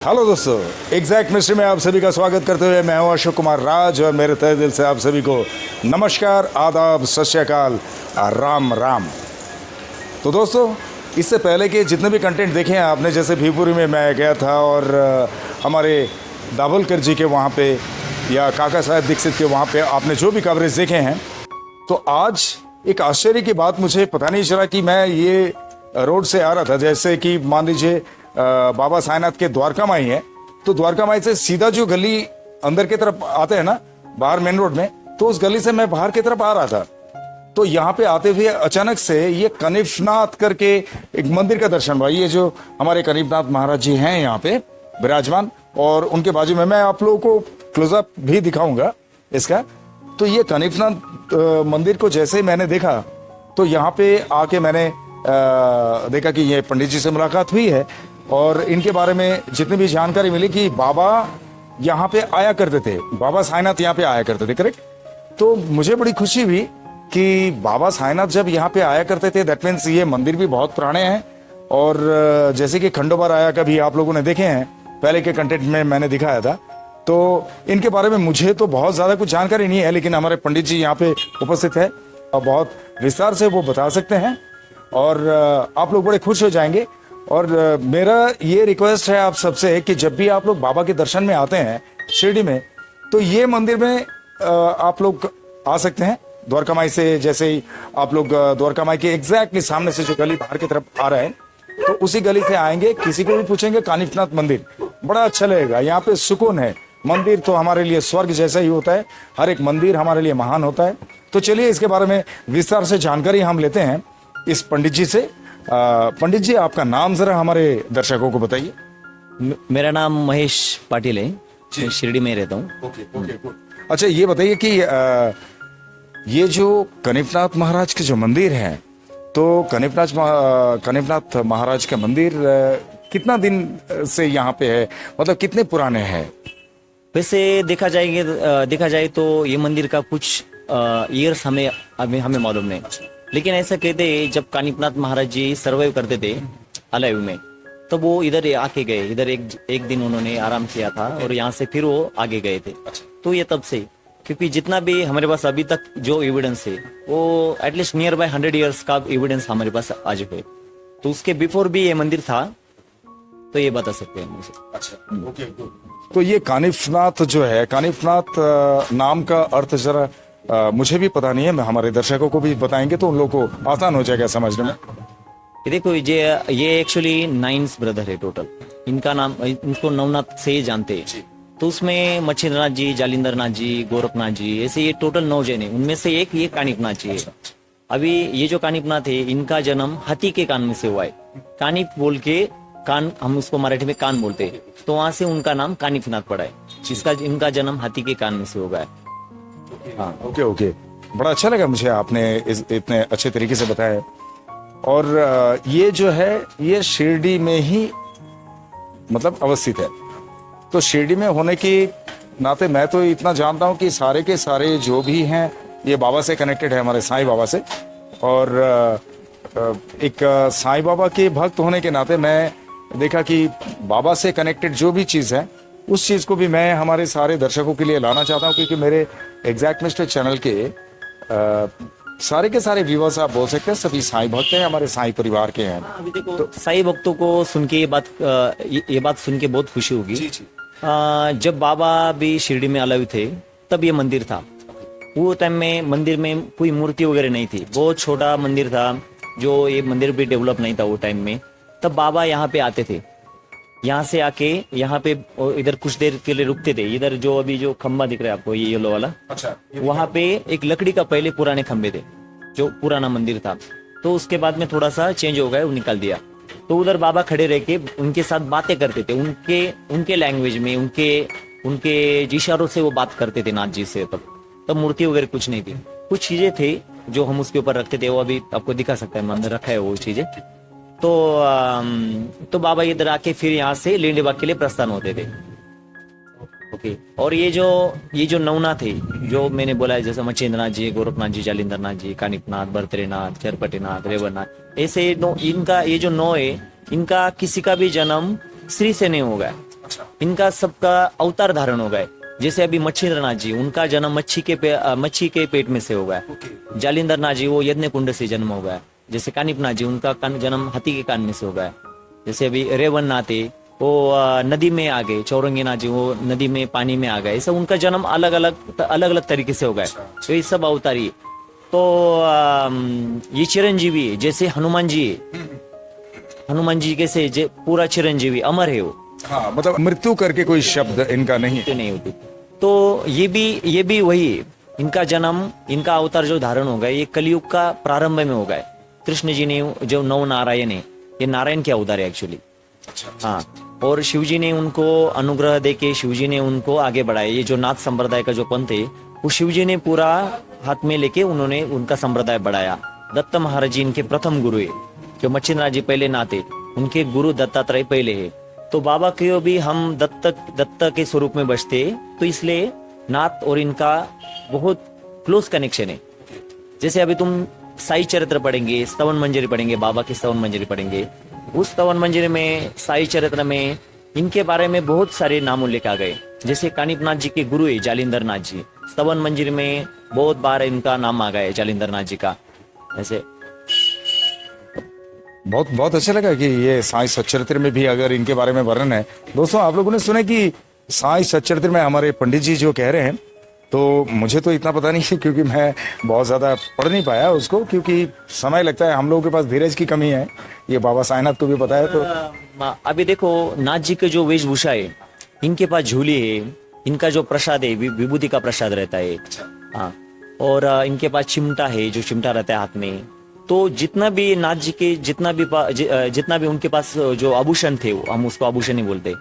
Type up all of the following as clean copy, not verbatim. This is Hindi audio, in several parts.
हेलो दोस्तों, एग्जैक्ट मिस्ट्री में आप सभी का स्वागत करते हुए मैं हूं अशोक कुमार राज और मेरे तहे दिल से आप सभी को नमस्कार, आदाब, सत श्री अकाल, राम राम। तो दोस्तों, इससे पहले के जितने भी कंटेंट देखे हैं आपने, जैसे भिवपुरी में मैं गया था और हमारे दाभोलकर जी के वहाँ पे या काका साहब दीक्षित के वहाँ पे आपने जो भी कवरेज देखे हैं, तो आज एक आश्चर्य की बात मुझे पता नहीं चला कि मैं ये रोड से आ रहा था, जैसे कि मान लीजिए बाबा साईनाथ के द्वारका माई है, तो द्वारका माई से सीधा जो गली अंदर की तरफ आते हैं ना, बाहर मेन रोड में, तो उस गली से मैं बाहर की तरफ आ रहा था। तो यहाँ पे आते हुए अचानक से ये कनिफनाथ करके एक मंदिर का दर्शन हुआ। ये जो हमारे कनिफनाथ महाराज जी हैं यहाँ पे विराजमान, और उनके बाजू में मैं आप लोगों को क्लोजअप भी दिखाऊंगा इसका। तो ये कनिफनाथ मंदिर को जैसे ही मैंने देखा, तो यहाँ पे आके मैंने देखा कि ये पंडित जी से मुलाकात हुई है और इनके बारे में जितनी भी जानकारी मिली कि बाबा यहाँ पे आया करते थे, बाबा साईनाथ यहाँ पे आया करते थे, करेक्ट। तो मुझे बड़ी खुशी हुई कि बाबा साईनाथ जब यहाँ पे आया करते थे, दैट मीन्स ये मंदिर भी बहुत पुराने हैं। और जैसे कि खंडोबा राया का भी आप लोगों ने देखे हैं, पहले के कंटेंट में मैंने दिखाया था, तो इनके बारे में मुझे तो बहुत ज्यादा कुछ जानकारी नहीं है, लेकिन हमारे पंडित जी यहाँ पे उपस्थित है और बहुत विस्तार से वो बता सकते हैं और आप लोग बड़े खुश हो जाएंगे। और मेरा ये रिक्वेस्ट है आप सबसे कि जब भी आप लोग बाबा के दर्शन में आते हैं शिरडी में, तो ये मंदिर में आप लोग आ सकते हैं द्वारका माई से। जैसे ही आप लोग द्वारका माई के एग्जैक्टली सामने से जो गली बाहर की तरफ आ रहा है, तो उसी गली से आएंगे, किसी को भी पूछेंगे कानिफनाथ मंदिर, बड़ा अच्छा लगेगा। यहाँ पे सुकून है। मंदिर तो हमारे लिए स्वर्ग जैसा ही होता है, हर एक मंदिर हमारे लिए महान होता है। तो चलिए इसके बारे में विस्तार से जानकारी हम लेते हैं इस पंडित जी से। पंडित जी, आपका नाम जरा हमारे दर्शकों को बताइए। मेरा नाम महेश पाटिल है, मैं शिरडी में रहता हूँ। अच्छा, ये बताइए कि ये जो कनिफनाथ महाराज के जो मंदिर है, तो कनिफनाथ महाराज का मंदिर कितना दिन से यहाँ पे है, मतलब कितने पुराने हैं? वैसे देखा जाए तो ये मंदिर का कुछ ईयर्स हमें मालूम नहीं, लेकिन ऐसा कहते हैं जब कानिफनाथ महाराज जी सर्वाइव करते थे अलाइव में, तो वो इधर आके गए। इधर एक दिन उन्होंने आराम किया था और यहाँ से फिर वो आगे गए थे। तो ये तब से, क्योंकि जितना भी हमारे पास अभी तक जो एविडेंस है, वो एटलीस्ट नियर बाय 100 ईयर्स का एविडेंस हमारे पास आज है। तो उसके बिफोर भी ये मंदिर था, तो ये बता सकते हैं मुझे। अच्छा, ओके। तो ये कानिफनाथ जो है, कानिफनाथ नाम का अर्थ जरा मुझे भी पता नहीं है, मैं हमारे दर्शकों को भी बताएंगे तो उन लोगों को आसान हो जाएगा समझने में। देखो, ये एक्चुअली 9 ब्रदर है टोटल। इनका नाम, इनको नवनाथ से जानते हैं। तो उसमें मच्छिंद्रनाथ जी, जालिंदरनाथ जी, गोरखनाथ जी, ऐसे ये टोटल 9 जन है। उनमें से एक ये कानिफनाथ जी है। अभी ये जो कानिफनाथ है, इनका जन्म हाथी के कान में से हुआ है। कानिफ बोल के कान, हम उसको मराठी में कान बोलते हैं, तो वहां से उनका नाम कानिफनाथ पड़ा है। इनका जन्म हाथी के कान में से होगा। हाँ, ओके। बड़ा अच्छा लगा मुझे, आपने इतने अच्छे तरीके से बताया। और ये जो है, ये शिरडी में ही मतलब अवस्थित है। तो शिरडी में होने के नाते मैं तो इतना जानता हूँ कि सारे के सारे जो भी हैं, ये बाबा से कनेक्टेड है, हमारे साईं बाबा से। और एक साईं बाबा के भक्त होने के नाते मैं देखा कि बाबा से कनेक्टेड जो भी चीज़ है, उस चीज़ को भी मैं हमारे सारे दर्शकों के लिए लाना चाहता हूँ, क्योंकि मेरे एग्जैक्ट मिस्टर चैनल के सारे के सारे व्यूअर्स, आप बोल सकते हैं, सभी साईं भक्त हैं, हमारे साईं परिवार के हैं। अभी देखो, तो साईं भक्तों को सुन के ये बात सुन के बहुत खुशी होगी। जी। जब बाबा भी शिरडी में अलाइव थे, तब ये मंदिर था। वो टाइम में मंदिर में कोई मूर्ति वगैरह नहीं थी, बहुत छोटा मंदिर था, जो ये मंदिर भी डेवलप नहीं था वो टाइम में। तब बाबा यहाँ पे आते थे, यहाँ से आके यहाँ पे इधर कुछ देर के लिए रुकते थे। इधर जो अभी जो खंबा दिख रहा है आपको, ये येलो वाला, अच्छा, वहाँ पे एक लकड़ी का पहले पुराने खंबे थे, जो पुराना मंदिर था। तो उसके बाद में थोड़ा सा चेंज हो गया, वो निकाल दिया। तो उधर बाबा खड़े रह के उनके साथ बातें करते थे, उनके लैंग्वेज में, उनके इशारों से वो बात करते थे नाथ जी से। तब मूर्ति वगैरह कुछ नहीं थी, कुछ चीजें थे जो हम उसके ऊपर रखते थे। वो अभी आपको दिखा सकता है, मंदिर रखा है वो चीजें। तो बाबा इधर आके फिर यहाँ से लेंडेबाग के लिए प्रस्थान होते थे। ओके। और ये जो नवनाथ है, जो मैंने बोला है, जैसे मच्छिंद्रनाथ जी, गोरखनाथ जी, जालिंदरनाथ जी, कानिफनाथ, भरतरीनाथ, चरपटीनाथ, रेवरनाथ, ऐसे इनका ये जो 9 है, इनका किसी का भी जन्म स्त्री से नहीं होगा। इनका सबका अवतार धारण हो गए। जैसे अभी मच्छिंद्रनाथ जी, उनका जन्म मच्छी के पेट में से हो गया। जालिंदर नाथ जी वो यज्ञ कुंड से जन्म हो गया। जैसे कानिपनाथ जी, उनका जन्म हाथी के कान में से हो गया। जैसे अभी रेवन नाथ है, वो नदी में आ गए। चौरंगी नाथ जी वो नदी में पानी में आ गए। ऐसा उनका जन्म अलग अलग तरीके से हो गए। तो ये सब अवतारी। तो ये चिरंजीवी है, जैसे हनुमान जी है। हनुमान जी कैसे पूरा चिरंजीवी अमर है वो, हाँ, मतलब मृत्यु करके कोई शब्द इनका नहीं है। नहीं होती। तो ये भी वही है। इनका जन्म, इनका अवतार जो धारण हो गए, ये कलयुग का प्रारंभ में हो गए। कृष्ण जी ने जो नव नारायण है, ये नारायण के अवतार है एक्चुअली। हाँ, और शिव जी ने उनको अनुग्रह देके शिव जी ने उनको आगे बढ़ाया। ये जो नाथ संप्रदाय का जो पंथ है, वो शिव जी ने पूरा हाथ में लेके उन्होंने उनका संप्रदाय बढ़ाया। दत्त महाराज जी इनके प्रथम गुरु है। जो मच्छिंद्रनाथ जी पहले नाथ है, उनके गुरु दत्तात्रेय पहले है। तो बाबा के भी हम दत्त के स्वरूप में बचते, तो इसलिए नाथ और इनका बहुत क्लोज कनेक्शन है। जैसे अभी तुम साई चरित्र पढ़ेंगे, स्तवन मंजरी पढ़ेंगे, बाबा की स्तवन मंजरी पढ़ेंगे, उस स्तवन मंजरी में, साई चरित्र में इनके बारे में बहुत सारे नाम उल्लेख आ गए। जैसे कानिपनाथ जी के गुरु है जालिंदर नाथ जी, स्तवन मंजरी में बहुत बार इनका नाम आ गया है जालिंदर नाथ जी का। ऐसे बहुत बहुत अच्छा लगा कि ये साई सच्चरित्र में भी अगर इनके बारे में वर्णन है। दोस्तों, आप लोगों ने सुना कि साई सच्चरित्र में हमारे पंडित जी जो कह रहे हैं, तो मुझे तो इतना पता नहीं है क्योंकि मैं बहुत ज़्यादा पढ़ नहीं पाया उसको, क्योंकि समय लगता है। हम लोगों के पास धीरज की कमी है, ये बाबा साईनाथ को भी पता है। तो अभी देखो, नाथ जी के जो वेशभूषा है, इनके पास झूली है, इनका जो प्रसाद है विभूति का प्रसाद रहता है। हाँ, और इनके पास चिमटा है, जो चिमटा रहता है हाथ में। तो जितना भी नाथ जी के जितना भी उनके पास जो आभूषण थे, हम उसको आभूषण ही बोलते,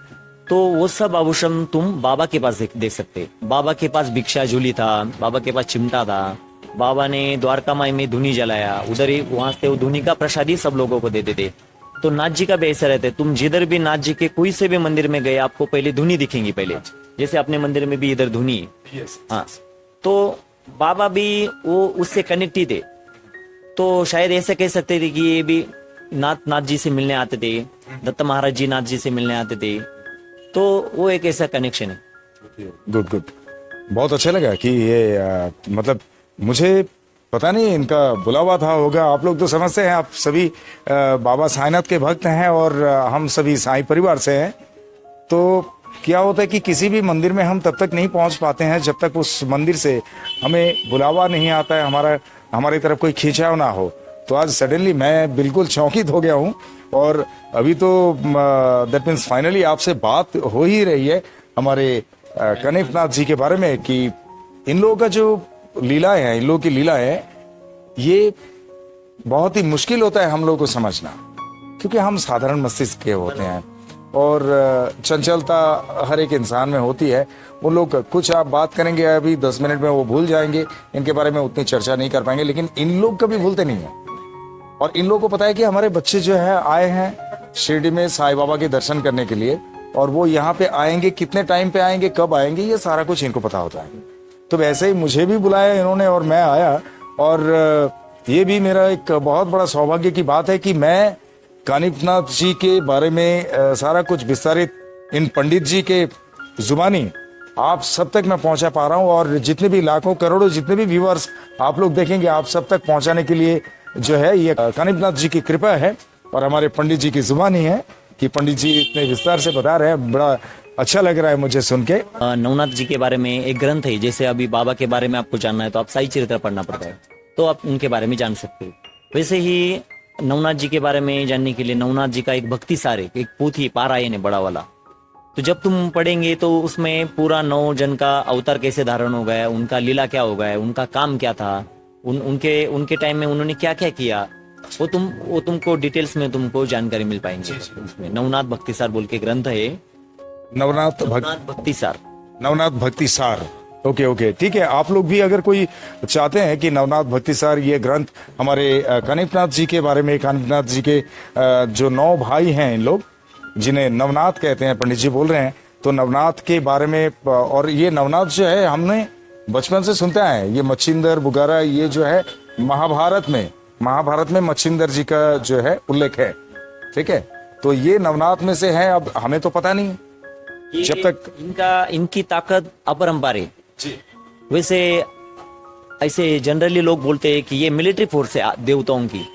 तो वो सब आभूषण तुम बाबा के पास देख सकते। बाबा के पास भिक्षा झूली था, बाबा के पास चिमटा था, बाबा ने द्वारका माई में धुनी जलाया, उधर ही वहां से वो धुनी का प्रसाद ही सब लोगों को देते थे। तो नाथ जी का भी ऐसा रहता है, तुम जिधर भी नाथ जी के कोई से भी मंदिर में गए, आपको पहले धुनी दिखेंगी। पहले जैसे अपने मंदिर में भी इधर धुनी है। हाँ, तो बाबा भी वो उससे कनेक्ट ही थे। तो शायद ऐसे कह सकते थे कि ये भी नाथ जी से मिलने आते थे, दत्त महाराज जी नाथ जी से मिलने आते थे। तो वो एक ऐसा कनेक्शन है। गुड गुड, बहुत अच्छा लगा कि ये मतलब मुझे पता नहीं इनका बुलावा था होगा। आप लोग तो समझते हैं, आप सभी बाबा साईनाथ के भक्त हैं और हम सभी साईं परिवार से हैं। तो क्या होता है कि किसी भी मंदिर में हम तब तक नहीं पहुंच पाते हैं जब तक उस मंदिर से हमें बुलावा नहीं आता है, हमारी तरफ कोई खिंचाव ना हो। तो आज सडनली मैं बिल्कुल चौंकित हो गया हूँ। और अभी तो दैट मीन्स फाइनली आपसे बात हो ही रही है हमारे कानिपनाथ जी के बारे में, कि इन लोगों का जो लीलाएं हैं, इन लोगों की लीला है, ये बहुत ही मुश्किल होता है हम लोगों को समझना, क्योंकि हम साधारण मस्तिष्क के होते हैं और चंचलता हर एक इंसान में होती है। वो लोग कुछ आप बात करेंगे अभी 10 मिनट में वो भूल जाएंगे, इनके बारे में उतनी चर्चा नहीं कर पाएंगे। लेकिन इन लोग कभी भूलते नहीं है। और इन लोगों को पता है कि हमारे बच्चे जो है आए हैं शिरडी में साईं बाबा के दर्शन करने के लिए, और वो यहाँ पे आएंगे, कितने टाइम पे आएंगे, कब आएंगे, ये सारा कुछ इनको पता होता है। तो वैसे ही मुझे भी बुलाया इन्होंने और मैं आया। और ये भी मेरा एक बहुत बड़ा सौभाग्य की बात है कि मैं कानिपनाथ जी के बारे में सारा कुछ विस्तारित इन पंडित जी के जुबानी आप सब तक मैं पहुंचा पा रहा हूं। और जितने भी लाखों करोड़ों जितने भी व्यूअर्स आप लोग देखेंगे, आप सब तक पहुंचाने के लिए जो है ये कानिपनाथ जी की कृपा है और हमारे पंडित जी की जुबानी है कि पंडित जी इतने विस्तार से बता रहे हैं। बड़ा अच्छा लग रहा है मुझे सुन के। नवनाथ जी के बारे में एक ग्रंथ है। जैसे अभी बाबा के बारे में आपको जानना है तो आप साई चरित्र पढ़ना पड़ता है, तो आप उनके बारे में जान सकते हो। वैसे ही नवनाथ जी के बारे में जानने के लिए नवनाथ जी का एक भक्ति सार है, एक पोथी पारायण है बड़ा वाला। तो जब तुम पढ़ेंगे तो उसमें पूरा 9 जन का अवतार कैसे धारण हो गया, उनका लीला क्या हो गया, उनका काम क्या था, उनके टाइम में उन्होंने क्या क्या किया, वो तुमको डिटेल्स में तुमको जानकारी मिल पाएंगे। उसमें नवनाथ भक्ति सार बोल के ग्रंथ है, नवनाथ भक्ति सार। नवनाथ भक्ति सार। ओके, ठीक है। आप लोग भी अगर कोई चाहते हैं कि नवनाथ भक्ति सार ये ग्रंथ हमारे कानिपनाथ जी के बारे में, कानिपनाथ जी के जो 9 भाई हैं, इन लोग जिन्हें नवनाथ कहते हैं, पंडित जी बोल रहे हैं, तो नवनाथ के बारे में। और ये नवनाथ जो है हमने बचपन से सुनते आए हैं। ये मच्छिंदर बुगारा, ये जो है महाभारत में मच्छिंदर जी का जो है उल्लेख है। ठीक है, तो ये नवनाथ में से है। अब हमें तो पता नहीं, जब तक इनकी ताकत अपरंपार है। जी वैसे ऐसे जनरली लोग बोलते हैं कि ये मिलिट्री फोर्स है देवताओं की।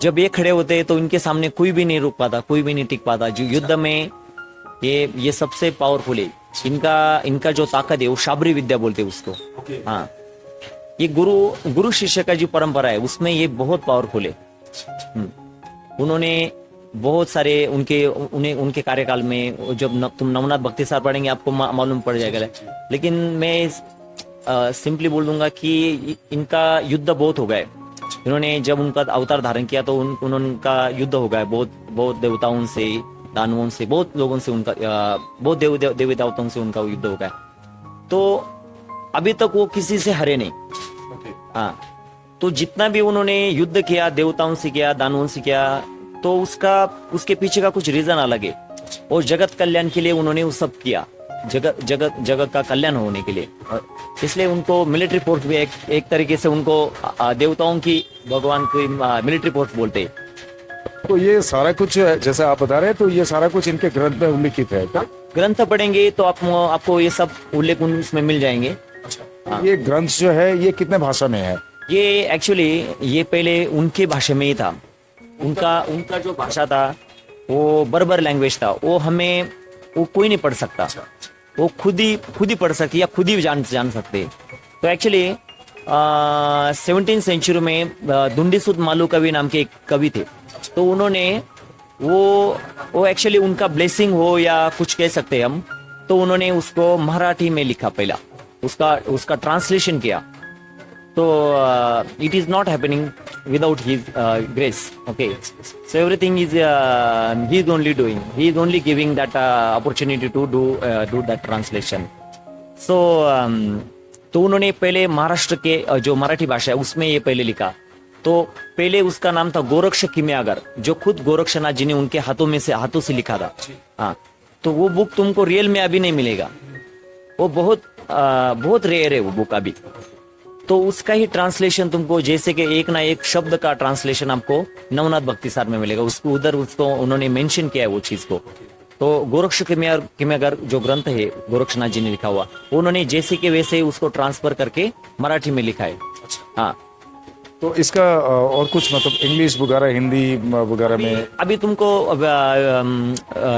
जब ये खड़े होते हैं तो इनके सामने कोई भी नहीं रुक पाता, कोई भी नहीं टिक पाता। जो युद्ध में ये सबसे पावरफुल है। इनका जो ताकत है वो शाबरी विद्या बोलते हैं उसको। हाँ, ये गुरु शिष्य का जो परंपरा है उसमें ये बहुत पावरफुल है। उन्होंने बहुत सारे उनके कार्यकाल में, जब तुम नवनाथ भक्ति सार पढ़ेंगे आपको मालूम पड़ जाएगा। लेकिन मैं सिंपली बोल दूंगा कि इनका युद्ध बहुत हो गए। इन्होंने जब उनका अवतार धारण किया तो उनका युद्ध हो गया बहुत देवताओं से, दानवों से, बहुत लोगों से उनका, बहुत देवी देवताओं से उनका युद्ध हो गया। तो अभी तक वो किसी से हरे नहीं। हाँ, तो जितना भी उन्होंने युद्ध किया, देवताओं से किया, दानवों से किया, तो उसके पीछे का कुछ रीजन अलग है। और जगत कल्याण के लिए उन्होंने वो सब किया, जगत का कल्याण होने के लिए। इसलिए उनको मिलिट्री फोर्स भी एक तरीके से उनको देवताओं की, भगवान की मिलिट्री फोर्स बोलते हैं। तो ये सारा कुछ जैसे आप बता रहे हैं, तो ये सारा कुछ इनके ग्रंथ में उल्लिखित है क्या? ग्रंथ पढ़ेंगे तो आपको ये सब उल्लेख उसमें मिल जाएंगे। ये ग्रंथ जो है ये कितने भाषा में है? ये एक्चुअली ये पहले उनके भाषा में ही था। उनका जो भाषा था वो बर्बर लैंग्वेज था। वो कोई नहीं पढ़ सकता। वो खुद ही पढ़ सकते या खुद ही जान सकते। तो एक्चुअली 17वीं सेंचुरी में दुंडीसुत मालू कवि नाम के एक कवि थे। तो उन्होंने वो एक्चुअली उनका ब्लेसिंग हो या कुछ कह सकते हैं हम, तो उन्होंने उसको मराठी में लिखा पहला, उसका ट्रांसलेशन किया। तो it is not happening without his grace. Okay, so everything is he is only doing, he is only giving that opportunity to do that translation. So तो उन्होंने पहले महाराष्ट्र के जो मराठी भाषा है उसमें ये पहले लिखा। तो पहले उसका नाम था गोरक्ष किम्यागर, जो खुद गोरक्षनाथ जी ने उनके हाथों से लिखा था। हाँ, तो वो बुक तुमको रियल में अभी नहीं मिलेगा। वो बहुत रेयर है वो बुक अभी। तो उसका ही ट्रांसलेशन तुमको, जैसे कि एक ना एक शब्द का ट्रांसलेशन आपको नवनाथ भक्ति सार में मिलेगा। उसको उन्होंने मेंशन किया है वो चीज को। तो गोरक्ष किम्यागर जो ग्रंथ है गोरक्षनाथ जी ने लिखा हुआ, उन्होंने जैसे के वैसे उसको ट्रांसफर करके मराठी में लिखा है। हाँ, तो इसका और कुछ मतलब इंग्लिश वगैरह, हिंदी वगैरह में अभी तुमको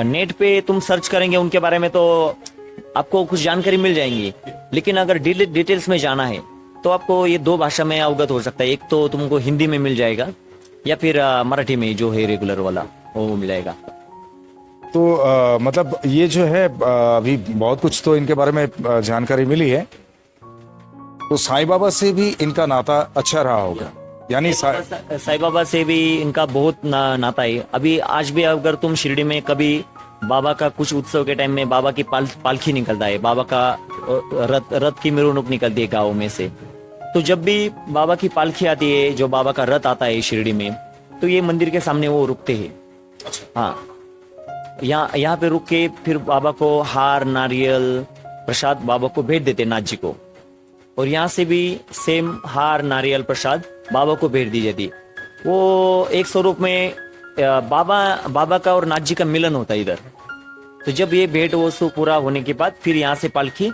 नेट पे तुम सर्च करेंगे उनके बारे में तो आपको कुछ जानकारी मिल जाएंगी। लेकिन अगर डिटेल्स में जाना है तो आपको ये 2 भाषा में अवगत हो सकता है। एक तो तुमको हिंदी में मिल जाएगा या फिर मराठी में जो है रेगुलर वाला वो मिल जाएगा। तो मतलब ये जो है अभी बहुत कुछ तो इनके बारे में जानकारी मिली है। तो साईं बाबा से भी इनका नाता अच्छा रहा होगा, यानी साईं बाबा से भी इनका बहुत नाता है। अभी आज भी अगर तुम शिरडी में कभी बाबा का कुछ उत्सव के टाइम में बाबा की पालखी निकलता है, बाबा का रथ की मिरवणूक निकलती है गाँव में से, तो जब भी बाबा की पालखी आती है, जो बाबा का रथ आता है शिरडी में, तो ये मंदिर के सामने वो रुकते हैं। हाँ, यहाँ पे रुक के फिर बाबा को हार, नारियल, प्रसाद बाबा को भेंट देते नाथ जी को। और यहाँ से भी सेम हार, नारियल, प्रसाद बाबा को भेंट दी जाती। वो एक स्वरूप में बाबा का और नाथ जी का मिलन होता है इधर। तो जब ये भेंट वस्तु पूरा होने के बाद फिर यहाँ से पालकी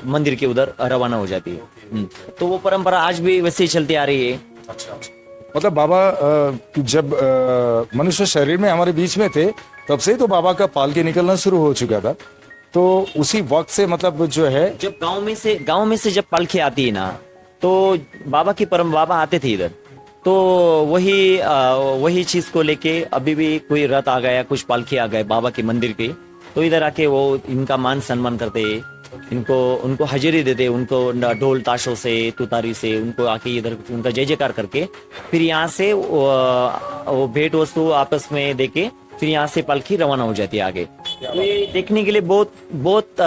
मंदिर के उधर रवाना हो जाती है। तो वो परंपरा आज भी वैसे ही चलती आ रही है। मतलब बाबा जब मनुष्य शरीर में हमारे बीच में थे तब से ही तो बाबा का पालकी निकलना शुरू हो चुका था। तो उसी वक्त से मतलब जो है, जब गांव में से जब पालकी आती है ना, तो बाबा आते थे इधर। तो वही चीज को लेके अभी भी कोई रथ आ गया, कुछ पालकी आ गए बाबा के मंदिर के, तो इधर आके वो इनका मान सम्मान करते, उनको हाजिरी देते, उनको ढोल ताशों से, तुतारी से उनको आके इधर उनका जय जयकार करके फिर यहाँ से वो भेंट वस्तु आपस में देके फिर यहाँ से पालकी रवाना हो जाती है आगे। ये देखने के लिए बहुत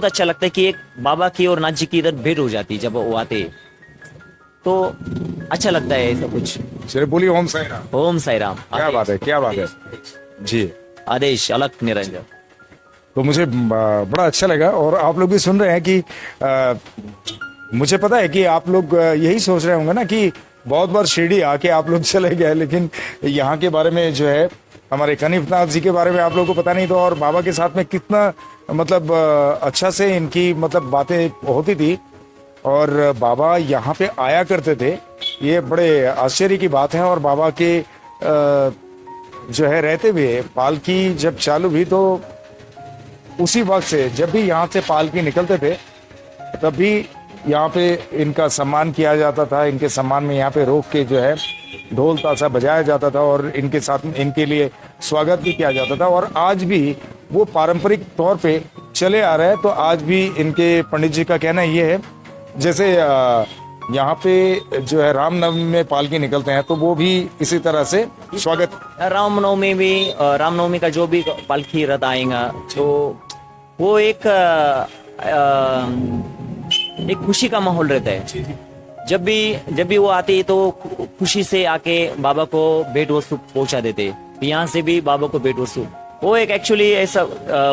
अच्छा लगता है कि एक बाबा की और नाथ जी की इधर भेंट हो जाती है जब वो आते, तो अच्छा लगता है सब कुछ। चलिए बोलिए ओम साई राम। ओम साई राम। क्या बात है, क्या बात है जी। आदेश अलग निरंजन। तो मुझे बड़ा अच्छा लगा। और आप लोग भी सुन रहे हैं कि मुझे पता है कि आप लोग यही सोच रहे होंगे ना कि बहुत बार शिरडी आके आप लोग चले गए, लेकिन यहाँ के बारे में जो है हमारे कनिपनाथ जी के बारे में आप लोगों को पता नहीं, तो और बाबा के साथ में कितना मतलब अच्छा से इनकी मतलब बातें होती थी और बाबा यहाँ पे आया करते थे। ये बड़े आश्चर्य की बात है। और बाबा के जो है रहते हुए पालकी जब चालू हुई तो उसी वक्त से जब भी यहाँ से पालकी निकलते थे तब भी यहाँ पे इनका सम्मान किया जाता था। इनके सम्मान में यहाँ पे रोक के जो है ढोल ताशा बजाया जाता था और इनके साथ इनके लिए स्वागत भी किया जाता था। और आज भी वो पारंपरिक तौर पे चले आ रहे हैं। तो आज भी इनके पंडित जी का कहना ये है, जैसे यहाँ पे जो है रामनवमी में पालकी निकलते हैं तो वो भी इसी तरह से स्वागत। रामनवमी का जो भी पालकी रथ आएगा तो वो एक खुशी का माहौल रहता है। जब भी वो आते तो खुशी से आके बाबा को भेंट वस्तु पहुंचा देते। यहाँ से भी बाबा को भेंट वस्तु, वो एक एक्चुअली ऐसा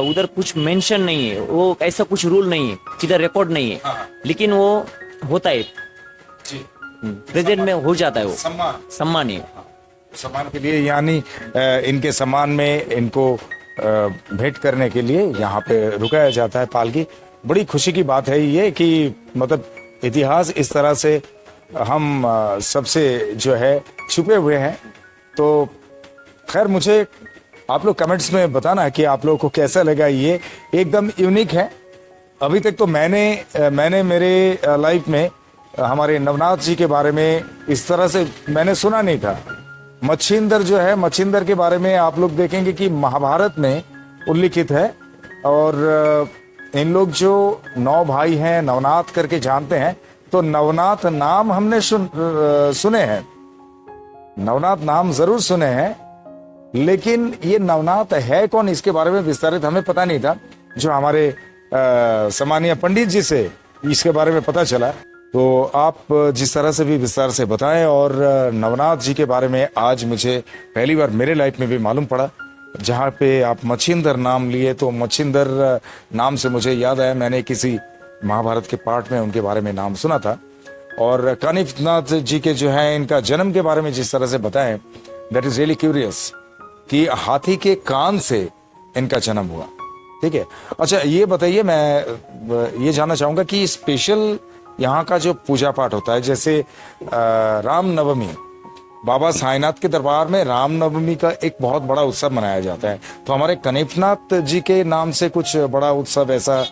उधर कुछ मेंशन नहीं है, वो ऐसा कुछ रूल नहीं है, इधर रिकॉर्ड नहीं है, लेकिन वो होता है, प्रेजेंट में हो जाता है। वो सम्मान है, सम्मान के लिए यानी इनके सम्मान में इनको भेंट करने के लिए यहाँ पे रुकाया जाता है पालकी। बड़ी खुशी की बात है ये कि मतलब इतिहास इस तरह से हम सबसे जो है छुपे हुए हैं। तो खैर मुझे आप लोग कमेंट्स में बताना कि आप लोगों को कैसा लगा। ये एकदम यूनिक है। अभी तक तो मैंने मेरे लाइफ में हमारे नवनाथ जी के बारे में इस तरह से मैंने सुना नहीं था। मच्छिंदर जो है, मच्छिंदर के बारे में आप लोग देखेंगे कि महाभारत में उल्लिखित है। और इन लोग जो 9 भाई हैं नवनाथ करके जानते हैं, तो नवनाथ नाम हमने सुने हैं, नवनाथ नाम जरूर सुने हैं, लेकिन ये नवनाथ है कौन इसके बारे में विस्तारित हमें पता नहीं था। जो हमारे सम्मानीय पंडित जी से इसके बारे में पता चला, तो आप जिस तरह से भी विस्तार से बताएं। और नवनाथ जी के बारे में आज मुझे पहली बार मेरे लाइफ में भी मालूम पड़ा। जहाँ पे आप मच्छिंदर नाम लिए तो मच्छिंदर नाम से मुझे याद आया, मैंने किसी महाभारत के पार्ट में उनके बारे में नाम सुना था। और कानिपनाथ जी के जो है इनका जन्म के बारे में जिस तरह से बताएं, दैट इज रियली क्यूरियस कि हाथी के कान से इनका जन्म हुआ। ठीक है, अच्छा ये बताइए, मैं ये जानना चाहूंगा कि स्पेशल यहाँ का जो पूजा पाठ होता है, जैसे रामनवमी, बाबा साईनाथ के दरबार में रामनवमी का एक बहुत बड़ा उत्सव मनाया जाता है। तो हमारे कनिपनाथ जी के नाम से कुछ बड़ा उत्सव ऐसा?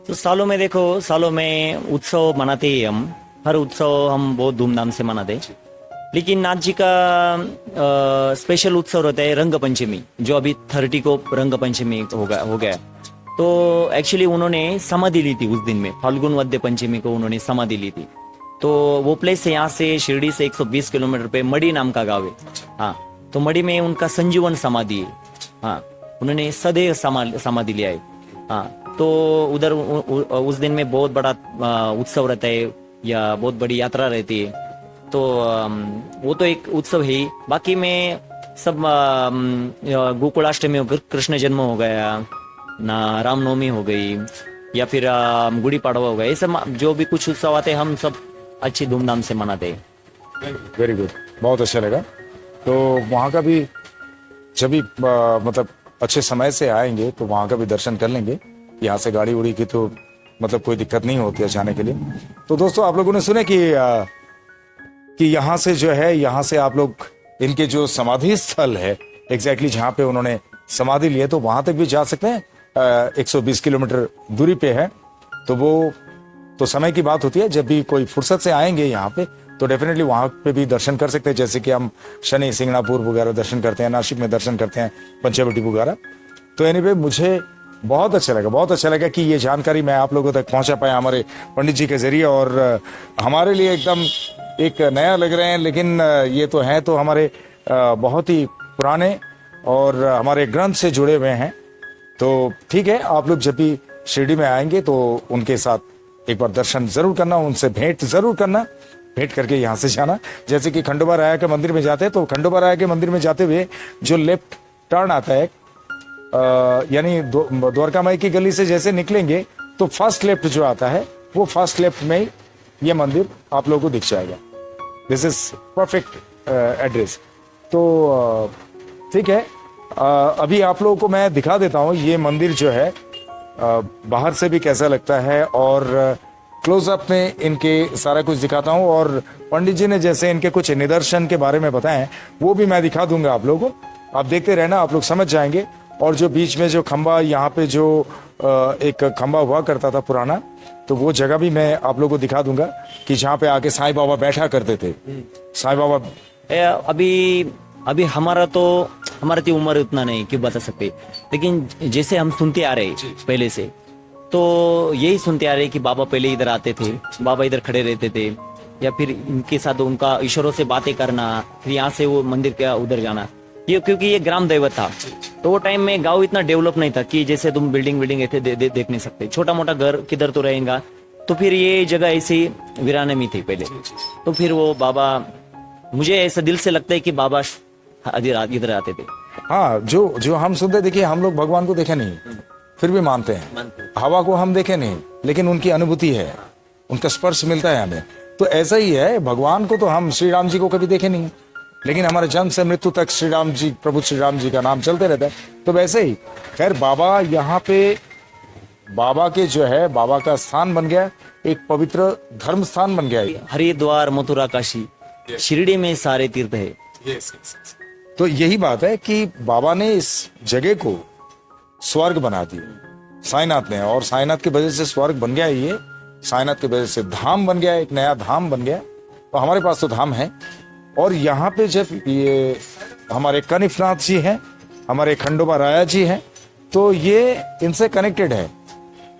तो सालों में उत्सव मनाते ही हम, हर उत्सव हम बहुत धूमधाम से मनाते हैं। लेकिन नाथ जी का स्पेशल उत्सव रहता है रंग पंचमी, जो अभी 30 को रंग पंचमी हो गया। तो एक्चुअली उन्होंने समाधि ली थी उस दिन में, फाल्गुन वद्य पंचमी को उन्होंने समाधि ली थी। तो वो प्लेस है यहाँ से शिरडी से 120 किलोमीटर पे मड़ी नाम का गाँव है। हाँ, तो मड़ी में उनका संजीवन समाधि है। हाँ, उन्होंने सदैव समाधि लिया है। हाँ, तो उधर उस दिन में बहुत बड़ा उत्सव रहता है या बहुत बड़ी यात्रा रहती है। तो वो तो एक उत्सव है ही। बाकी में सब गोकुलाष्टमी हो गई, कृष्ण जन्म हो गया ना, रामनवमी हो गई, या फिर गुड़ी पाड़वा हो गया, ये सब जो भी कुछ उत्सव आते हैं हम सब अच्छी धूमधाम से मनाते हैं। वेरी गुड, बहुत अच्छा लगा। तो वहाँ का भी जब भी मतलब अच्छे समय से आएंगे तो वहाँ का भी दर्शन कर लेंगे। यहाँ से गाड़ी उड़ी की तो मतलब कोई दिक्कत नहीं होती है जाने के लिए। तो दोस्तों आप लोगों ने सुने कि यहाँ से जो है, यहाँ से आप लोग इनके जो समाधि स्थल है एग्जैक्टली जहाँ पे उन्होंने समाधि लिए, तो वहां तक भी जा सकते हैं। 120 किलोमीटर दूरी पे है। तो वो तो समय की बात होती है, जब भी कोई फुर्सत से आएंगे यहाँ पे तो डेफिनेटली वहाँ पे भी दर्शन कर सकते हैं। जैसे कि हम शनि सिंगणापुर वगैरह दर्शन करते हैं, नासिक में दर्शन करते हैं, पंचवटी वगैरह। तो एनीवे मुझे बहुत अच्छा लगा कि ये जानकारी मैं आप लोगों तक पहुँचा पाया हमारे पंडित जी के जरिए। और हमारे लिए एकदम एक नया लग रहे हैं, लेकिन ये तो हैं तो हमारे बहुत ही पुराने और हमारे ग्रंथ से जुड़े हुए हैं। तो ठीक है, आप लोग जब भी शिरडी में आएंगे तो उनके साथ एक बार दर्शन जरूर करना, उनसे भेंट जरूर करना, भेंट करके यहाँ से जाना। जैसे कि खंडोबा राया के मंदिर में जाते हैं, तो खंडोबा राया के मंदिर में जाते हुए जो लेफ्ट टर्न आता है, यानी द्वारका माई की गली से जैसे निकलेंगे तो फर्स्ट लेफ्ट जो आता है, वो फर्स्ट लेफ्ट में ही ये मंदिर आप लोगों को दिख जाएगा। This is perfect address. तो ठीक है, अभी आप लोगों को मैं दिखा देता हूँ ये मंदिर जो है बाहर से भी कैसा लगता है, और क्लोजअप में इनके सारा कुछ दिखाता हूँ, और पंडित जी ने जैसे इनके कुछ निदर्शन के बारे में बताए हैं वो भी मैं दिखा दूंगा आप लोगों को। आप देखते रहना, आप लोग समझ जाएंगे। और जो बीच में जो खंबा, यहाँ पे जो एक खंबा हुआ करता था पुराना, तो वो जगह भी मैं आप लोगों को दिखा दूंगा कि जहाँ पे आके साईं बाबा बैठा करते थे। साईं बाबा अभी हमारा तो उम्र उतना नहीं कि बता सकते, लेकिन जैसे हम सुनते आ रहे पहले से, तो यही सुनते आ रहे कि बाबा पहले इधर आते थे, बाबा इधर खड़े रहते थे, या फिर इनके साथ उनका ईश्वरों से बातें करना, फिर यहाँ से वो मंदिर का उधर जाना। ये क्योंकि ये ग्राम दैवत था, तो वो टाइम में गांव इतना डेवलप नहीं था कि जैसे तुम बिल्डिंग ऐसे देख नहीं सकते, छोटा मोटा घर किधर तो रहेगा। तो फिर ये जगह ऐसी वीराने में थी पहले। तो फिर वो बाबा, मुझे ऐसा दिल से लगता है कि बाबा इधर आते थे। हाँ, जो हम सुनते, देखिए हम लोग भगवान को देखे नहीं फिर भी मानते हैं। हवा को हम देखे नहीं, लेकिन उनकी अनुभूति है, उनका स्पर्श मिलता है हमें। तो ऐसा ही है, भगवान को तो हम श्री राम जी को कभी देखे नहीं, लेकिन हमारे जन्म से मृत्यु तक श्री राम जी, प्रभु श्री राम जी का नाम चलते रहता है। तो वैसे ही खैर बाबा यहाँ पे, बाबा के जो है, बाबा का स्थान बन गया, एक पवित्र धर्म स्थान बन गया। हरिद्वार, मथुरा, काशी, शिरडी में सारे तीर्थ है। तो यही बात है कि बाबा ने इस जगह को स्वर्ग बना दिया साईनाथ ने, और साईनाथ की वजह से स्वर्ग बन गया। ये साईनाथ की वजह से धाम बन गया, एक नया धाम बन गया। तो हमारे पास तो धाम है, और यहाँ पे जब ये हमारे कनिफनाथ जी हैं, हमारे खंडोबा राया जी हैं, तो ये इनसे कनेक्टेड है।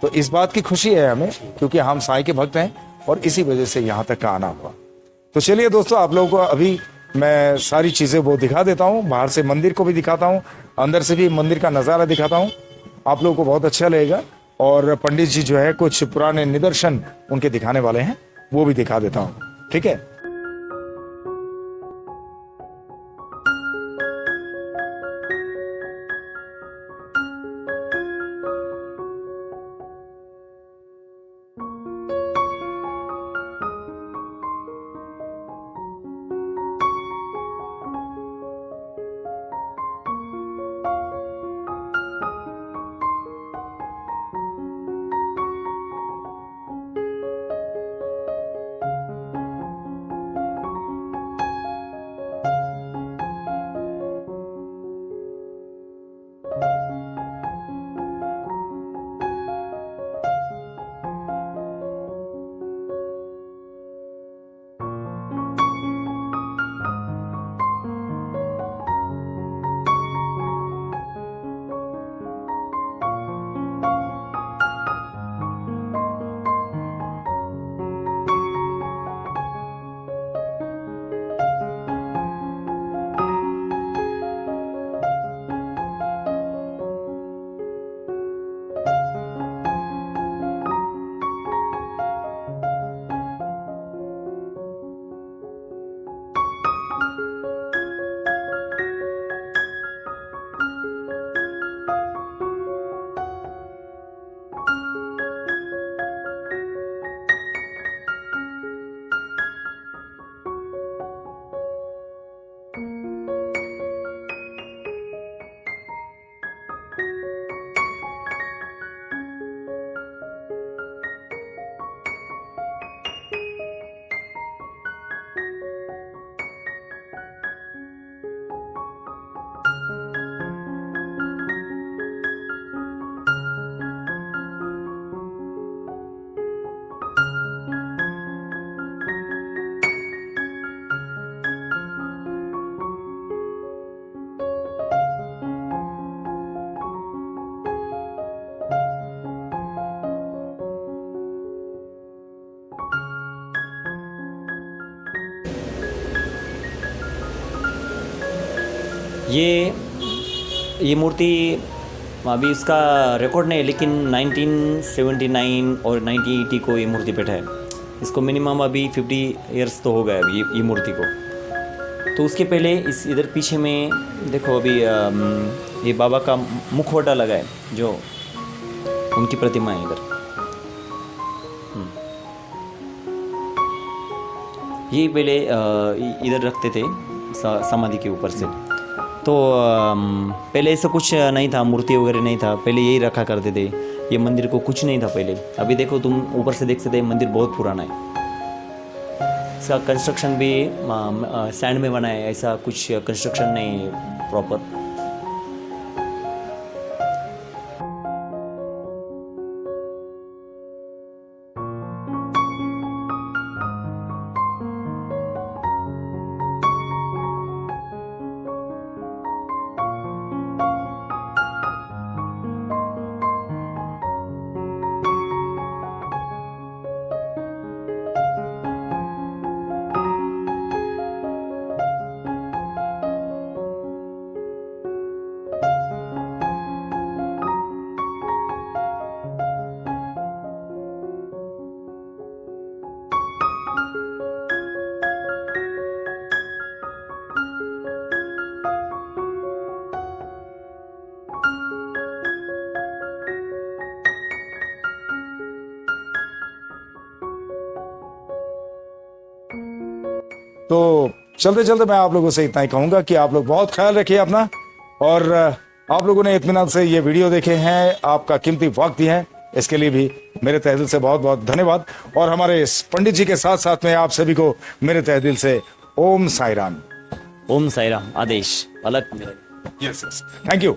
तो इस बात की खुशी है हमें, क्योंकि हम साईं के भक्त हैं, और इसी वजह से यहाँ तक का आना हुआ। तो चलिए दोस्तों, आप लोगों को अभी मैं सारी चीज़ें वो दिखा देता हूँ, बाहर से मंदिर को भी दिखाता हूँ, अंदर से भी मंदिर का नज़ारा दिखाता हूँ। आप लोगों को बहुत अच्छा लगेगा। और पंडित जी जो है कुछ पुराने निदर्शन उनके दिखाने वाले हैं, वो भी दिखा देता हूँ, ठीक है। ये मूर्ति अभी इसका रिकॉर्ड नहीं है, लेकिन 1979 और 1980 को ये मूर्ति बैठा है। इसको मिनिमम अभी 50 इयर्स तो हो गए अभी ये मूर्ति को। तो उसके पहले इस इधर पीछे में देखो, अभी ये बाबा का मुखौटा लगा है, जो उनकी प्रतिमा है इधर। ये पहले इधर रखते थे समाधि के ऊपर से। तो पहले ऐसा कुछ नहीं था, मूर्ति वगैरह नहीं था, पहले यही रखा करते थे। ये मंदिर को कुछ नहीं था पहले। अभी देखो तुम ऊपर से देख सकते हैं, मंदिर बहुत पुराना है। इसका कंस्ट्रक्शन भी सैंड में बना है, ऐसा कुछ कंस्ट्रक्शन नहीं है प्रॉपर। तो चलते चलते मैं आप लोगों से इतना ही कहूंगा कि आप लोग बहुत ख्याल रखिए अपना, और आप लोगों ने इत्मीनान से ये वीडियो देखे हैं, आपका कीमती वक्त दिया है, इसके लिए भी मेरे तहे दिल से बहुत बहुत धन्यवाद। और हमारे इस पंडित जी के साथ साथ में आप सभी को मेरे तहे दिल से ओम साई राम। ओम साई राम। आदेश अलग। Yes, thank you.